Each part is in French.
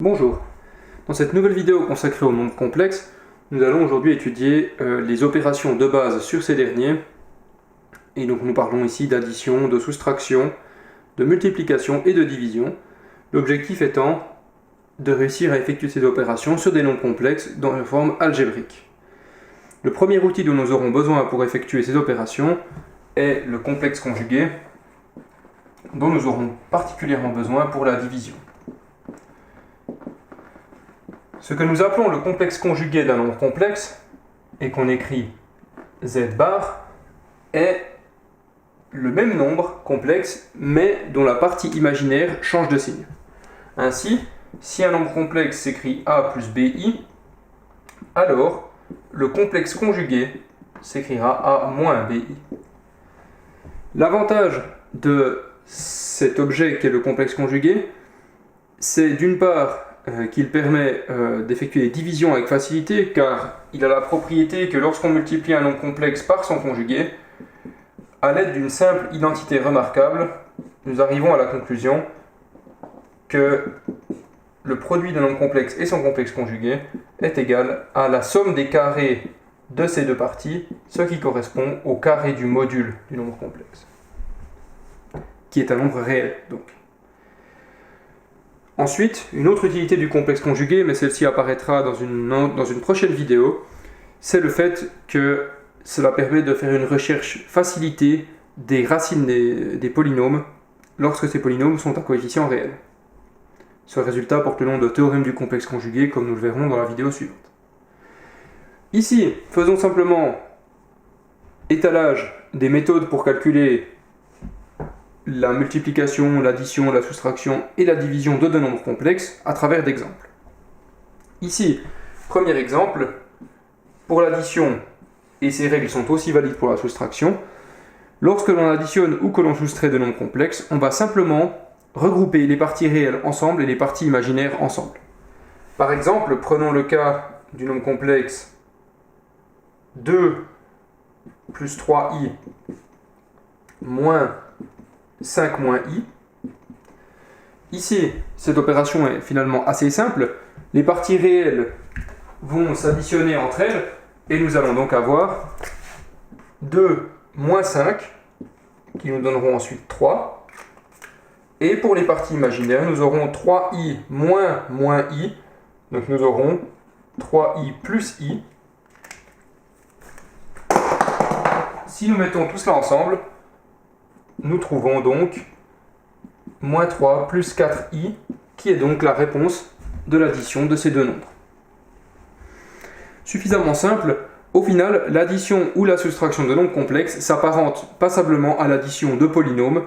Bonjour, dans cette nouvelle vidéo consacrée aux nombres complexes, nous allons aujourd'hui étudier les opérations de base sur ces derniers. Et donc nous parlons ici d'addition, de soustraction, de multiplication et de division. L'objectif étant de réussir à effectuer ces opérations sur des nombres complexes dans une forme algébrique. Le premier outil dont nous aurons besoin pour effectuer ces opérations est le complexe conjugué, dont nous aurons particulièrement besoin pour la division. Ce que nous appelons le complexe conjugué d'un nombre complexe, et qu'on écrit z bar, est le même nombre complexe, mais dont la partie imaginaire change de signe. Ainsi, si un nombre complexe s'écrit a plus bi, alors le complexe conjugué s'écrira a moins bi. L'avantage de cet objet qu'est le complexe conjugué, c'est d'une part qu'il permet d'effectuer des divisions avec facilité, car il a la propriété que lorsqu'on multiplie un nombre complexe par son conjugué, à l'aide d'une simple identité remarquable, nous arrivons à la conclusion que le produit d'un nombre complexe et son complexe conjugué est égal à la somme des carrés de ces deux parties, ce qui correspond au carré du module du nombre complexe, qui est un nombre réel donc. Ensuite, une autre utilité du complexe conjugué, mais celle-ci apparaîtra dans une prochaine vidéo, c'est le fait que cela permet de faire une recherche facilitée des racines des polynômes lorsque ces polynômes sont à coefficient réel. Ce résultat porte le nom de théorème du complexe conjugué, comme nous le verrons dans la vidéo suivante. Ici, faisons simplement étalage des méthodes pour calculer la multiplication, l'addition, la soustraction et la division de deux nombres complexes à travers d'exemples. Ici, premier exemple, pour l'addition, et ces règles sont aussi valides pour la soustraction, lorsque l'on additionne ou que l'on soustrait deux nombres complexes, on va simplement regrouper les parties réelles ensemble et les parties imaginaires ensemble. Par exemple, prenons le cas du nombre complexe 2 plus 3i moins 5 moins i. Ici, cette opération est finalement assez simple. Les parties réelles vont s'additionner entre elles et nous allons donc avoir 2 moins 5 qui nous donneront ensuite 3. Et pour les parties imaginaires, nous aurons 3i moins moins i. Donc nous aurons 3i plus i. Si nous mettons tout cela ensemble, nous trouvons donc moins 3 plus 4i, qui est donc la réponse de l'addition de ces deux nombres. Suffisamment simple, au final, l'addition ou la soustraction de nombres complexes s'apparente passablement à l'addition de polynômes.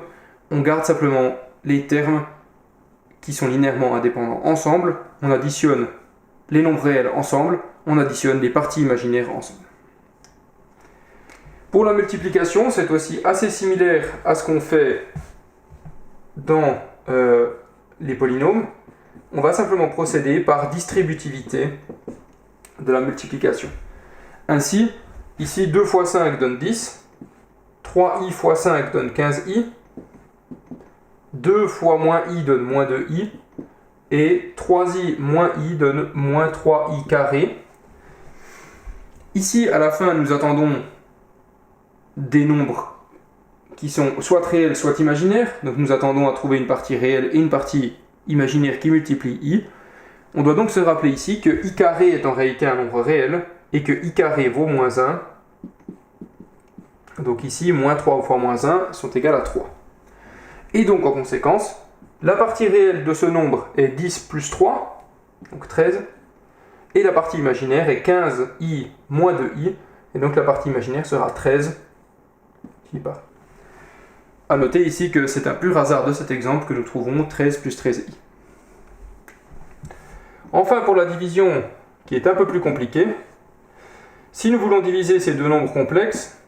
On garde simplement les termes qui sont linéairement indépendants ensemble, on additionne les nombres réels ensemble, on additionne les parties imaginaires ensemble. Pour la multiplication, c'est aussi assez similaire à ce qu'on fait dans les polynômes. On va simplement procéder par distributivité de la multiplication. Ainsi, ici 2 fois 5 donne 10, 3i fois 5 donne 15i, 2 fois moins i donne moins 2i, et 3i moins i donne moins 3i carré. Ici, à la fin, nous attendons des nombres qui sont soit réels, soit imaginaires. Donc nous attendons à trouver une partie réelle et une partie imaginaire qui multiplie i. On doit donc se rappeler ici que i carré est en réalité un nombre réel et que i carré vaut moins 1. Donc ici, moins 3 fois moins 1 sont égales à 3. Et donc en conséquence, la partie réelle de ce nombre est 10 plus 3, donc 13, et la partie imaginaire est 15i moins 2i, et donc la partie imaginaire sera 13. A noter ici que c'est un pur hasard de cet exemple que nous trouvons 13 plus 13i. Enfin, pour la division, qui est un peu plus compliquée, si nous voulons diviser ces deux nombres complexes,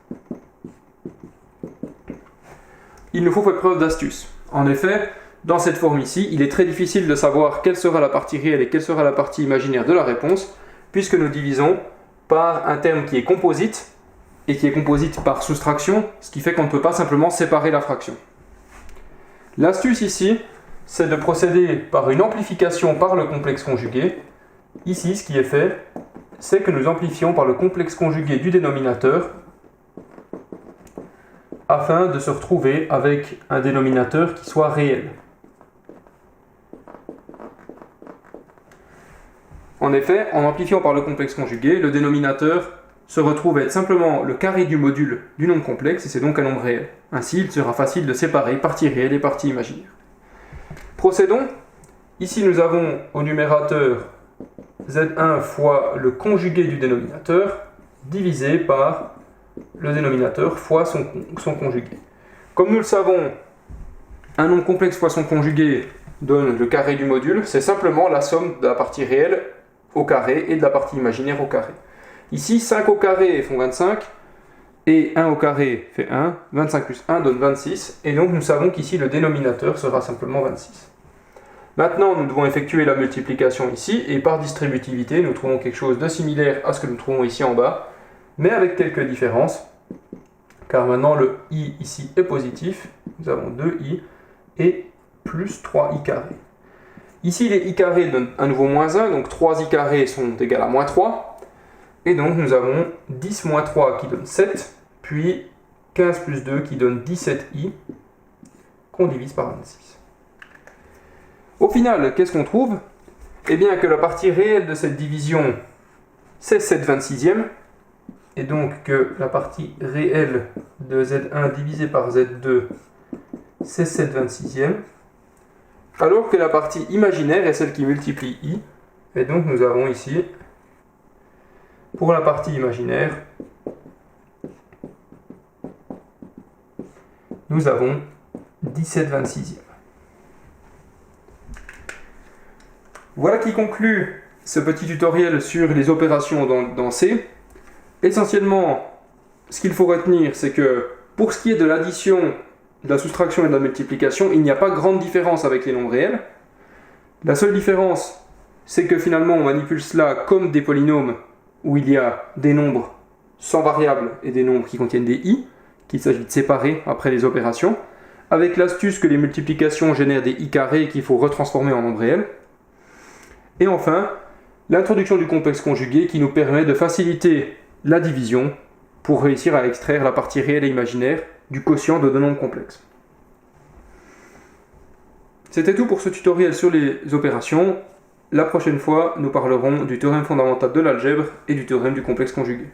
il nous faut faire preuve d'astuce. En effet, dans cette forme ici, il est très difficile de savoir quelle sera la partie réelle et quelle sera la partie imaginaire de la réponse, puisque nous divisons par un terme qui est composite, et qui est composite par soustraction, ce qui fait qu'on ne peut pas simplement séparer la fraction. L'astuce ici, c'est de procéder par une amplification par le complexe conjugué. Ici, ce qui est fait, c'est que nous amplifions par le complexe conjugué du dénominateur afin de se retrouver avec un dénominateur qui soit réel. En effet, en amplifiant par le complexe conjugué, le dénominateur se retrouve être simplement le carré du module du nombre complexe, et c'est donc un nombre réel. Ainsi, il sera facile de séparer partie réelle et partie imaginaire. Procédons. Ici, nous avons au numérateur Z1 fois le conjugué du dénominateur divisé par le dénominateur fois son conjugué. Comme nous le savons, un nombre complexe fois son conjugué donne le carré du module, c'est simplement la somme de la partie réelle au carré et de la partie imaginaire au carré. Ici, 5 au carré font 25, et 1 au carré fait 1, 25 plus 1 donne 26, et donc nous savons qu'ici le dénominateur sera simplement 26. Maintenant, nous devons effectuer la multiplication ici, et par distributivité, nous trouvons quelque chose de similaire à ce que nous trouvons ici en bas, mais avec quelques différences, car maintenant le i ici est positif, nous avons 2i, et plus 3i carré. Ici, les i carrés donnent à nouveau moins 1, donc 3i carrés sont égales à moins 3. Et donc, nous avons 10 moins 3 qui donne 7, puis 15 plus 2 qui donne 17i, qu'on divise par 26. Au final, qu'est-ce qu'on trouve? Eh bien, que la partie réelle de cette division, c'est 7/26e, et donc que la partie réelle de Z1 divisé par Z2, c'est 7/26e. Alors que la partie imaginaire est celle qui multiplie i, et donc nous avons ici, pour la partie imaginaire, nous avons 17/26e. Voilà qui conclut ce petit tutoriel sur les opérations dans C. Essentiellement, ce qu'il faut retenir, c'est que pour ce qui est de l'addition, de la soustraction et de la multiplication, il n'y a pas grande différence avec les nombres réels. La seule différence, c'est que finalement on manipule cela comme des polynômes où il y a des nombres sans variables et des nombres qui contiennent des i, qu'il s'agit de séparer après les opérations, avec l'astuce que les multiplications génèrent des i carrés qu'il faut retransformer en nombres réels. Et enfin, l'introduction du complexe conjugué qui nous permet de faciliter la division pour réussir à extraire la partie réelle et imaginaire du quotient de deux nombres complexes. C'était tout pour ce tutoriel sur les opérations. La prochaine fois, nous parlerons du théorème fondamental de l'algèbre et du théorème du complexe conjugué.